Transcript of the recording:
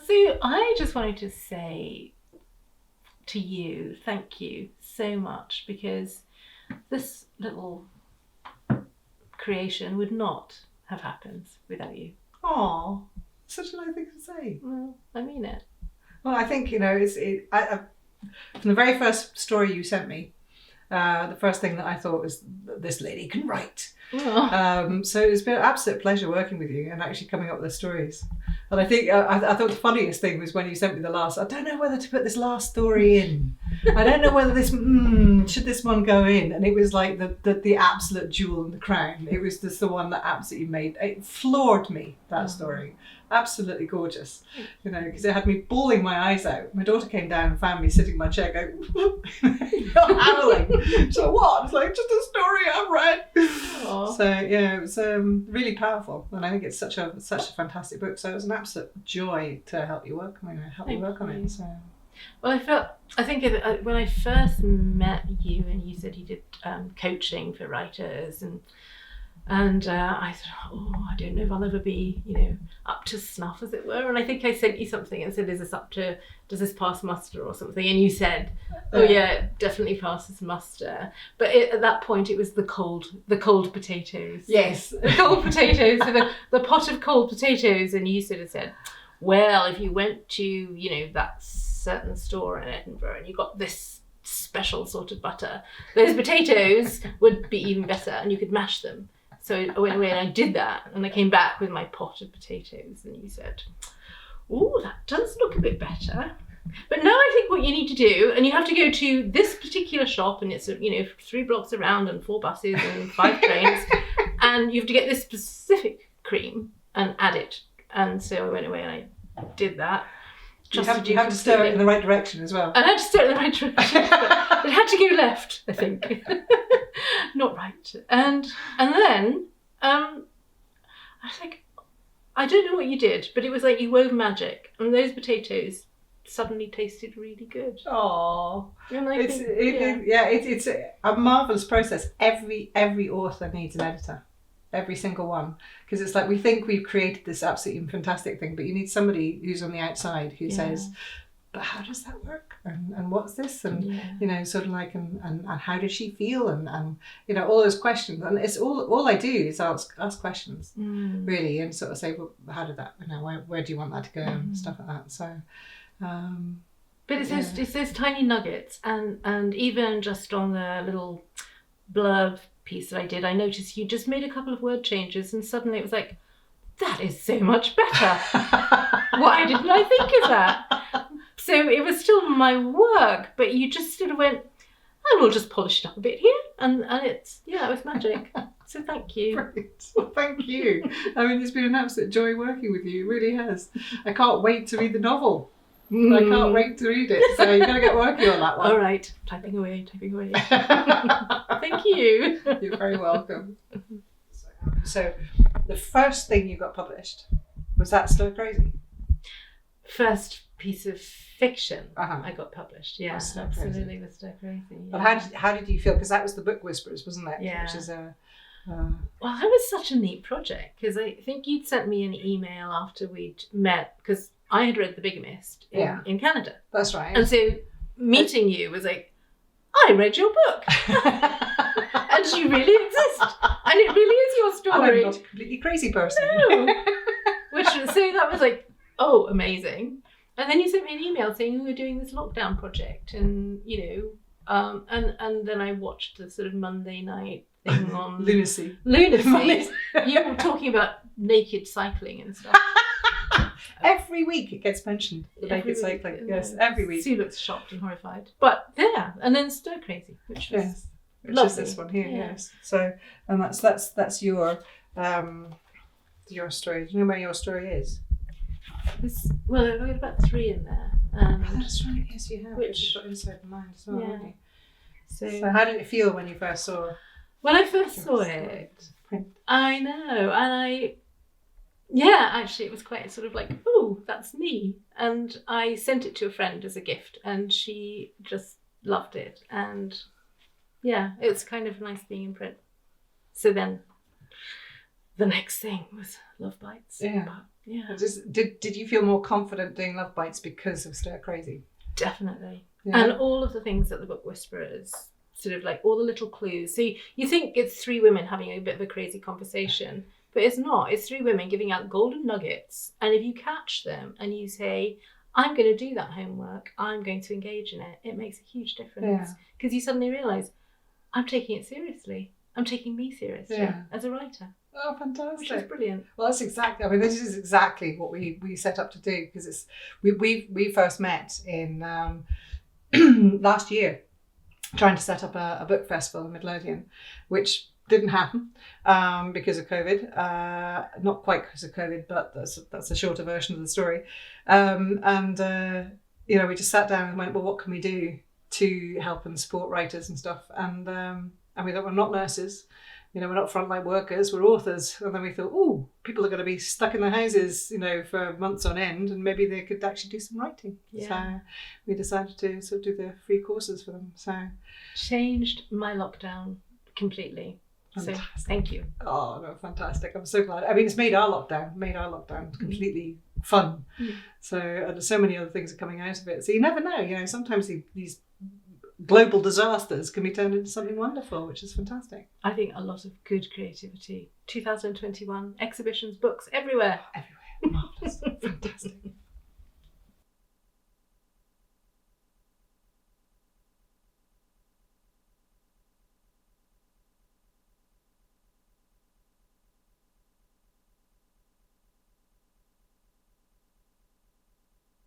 So I just wanted to say to you, thank you so much, because this little creation would not have happened without you. Aw, such a nice thing to say. Well, I mean it. Well, I think, from the very first story you sent me, the first thing that I thought was, this lady can write. Oh. So it's been an absolute pleasure working with you and actually coming up with the stories. And I think I thought the funniest thing was when you sent me the last. I don't know whether to put this last story in. I don't know whether this should this one go in. And it was like the absolute jewel in the crown. It was just the one that absolutely it floored me. That story, absolutely gorgeous. Because it had me bawling my eyes out. My daughter came down and found me sitting in my chair going, howling. So what? It's like just a story I've read. Aww. So yeah, it was really powerful, and I think it's such a fantastic book. So it was an absolute joy to help you work on it. So. Well, I think when I first met you and you said you did coaching for writers, and I thought, I don't know if I'll ever be, up to snuff, as it were. And I think I sent you something and said, does this pass muster or something? And you said, oh yeah, it definitely passes muster. But at that point, it was the cold potatoes. Yes. The cold potatoes, so the pot of cold potatoes. And you sort of said, well, if you went to, that certain store in Edinburgh and you got this special sort of butter, those potatoes would be even better and you could mash them. So I went away and I did that, and I came back with my pot of potatoes, and you said, oh, that does look a bit better. But now I think what you need to do, and you have to go to this particular shop, and it's 3 blocks around and 4 buses and 5 trains, and you have to get this specific cream and add it. And so I went away and I did that. You have to stir it in the right direction as well. And I had to stir it in the right direction. But it had to go left, I think. Not right. And then I was like, I don't know what you did, but it was like you wove magic, and those potatoes suddenly tasted really good. Oh, it's a marvelous process. Every author needs an editor. Every single one, because it's like we think we've created this absolutely fantastic thing, but you need somebody who's on the outside who says, but how does that work, and what's this, and sort of like, and how does she feel, and all those questions. And it's all I do is ask questions, really, and sort of say, well, how did that, where do you want that to go, and stuff like that. So but it's those tiny nuggets, and even just on the little blurb piece that I did, I noticed you just made a couple of word changes, and suddenly it was like, that is so much better. Why didn't I think of that? So it was still my work, but you just sort of went, and we'll just polish it up a bit here, and it was magic. So thank you. Great. Well, thank you. It's been an absolute joy working with you. It really has. I can't wait to read the novel. I can't wait to read it. So you've got to get working on that one. All right. Typing away. Thank you. You're very welcome. So the first thing you got published, was that Stir Crazy? First piece of fiction I got published. Yeah, absolutely. Was Stir Crazy. Yeah. Well, how did you feel? Because that was the Book Whisperers, wasn't it? Yeah. Which is well, that was such a neat project, because I think you'd sent me an email after we'd met, because I had read The Bigamist in Canada. That's right. And so meeting you was like, I read your book. And you really exist. And it really is your story. I'm not a completely crazy person. No. So that was like, oh, amazing. And then you sent me an email saying we were doing this lockdown project, and and then I watched the sort of Monday night thing on Lunacy. You were talking about naked cycling and stuff. Every week it gets mentioned, the naked cycling. Yes, every week. Sue looks shocked and horrified. But and then Stir Crazy, which was lovely. Is this one here, yes. So, and that's your story. Do you know where your story is? Well, I've got about 3 in there. That's right, yes you have. Which you've got Inside the Mind as well, haven't you? So how did it feel when you first saw it? When I first saw it, print. I know, and actually it was quite sort of like, oh, that's me. And I sent it to a friend as a gift, and she just loved it. And it's kind of nice being in print. So then the next thing was Love Bites. Yeah. But Yeah. Did you feel more confident doing Love Bites because of Stir Crazy? Definitely. Yeah. And all of the things that the book whisperers, sort of like all the little clues. So you think it's three women having a bit of a crazy conversation, but it's not. It's three women giving out golden nuggets. And if you catch them and you say, I'm going to do that homework, I'm going to engage in it, it makes a huge difference. Because you suddenly realise, I'm taking it seriously. I'm taking me seriously as a writer. Oh, fantastic. Which is brilliant. Well, that's exactly, I mean, this is exactly what we set up to do, because it's we first met in last year, trying to set up a book festival in Midlothian, which didn't happen because of COVID. Not quite because of COVID, but that's a shorter version of the story. You know, we just sat down and went, well, what can we do to help and support writers and stuff? And we thought, we're not nurses. You know, we're not frontline workers, we're authors. And then we thought, oh, people are going to be stuck in their houses, you know, for months on end, and maybe they could actually do some writing. Yeah. So we decided to sort of do the free courses for them. So changed my lockdown completely. Fantastic. So thank you. Oh, no, fantastic. I'm so glad. I mean, it's made our lockdown completely fun. So, and so many other things are coming out of it. So you never know, you know, sometimes these global disasters can be turned into something wonderful, which is fantastic. I think a lot of good creativity. 2021, exhibitions, books, everywhere. Everywhere. Marvellous. Fantastic.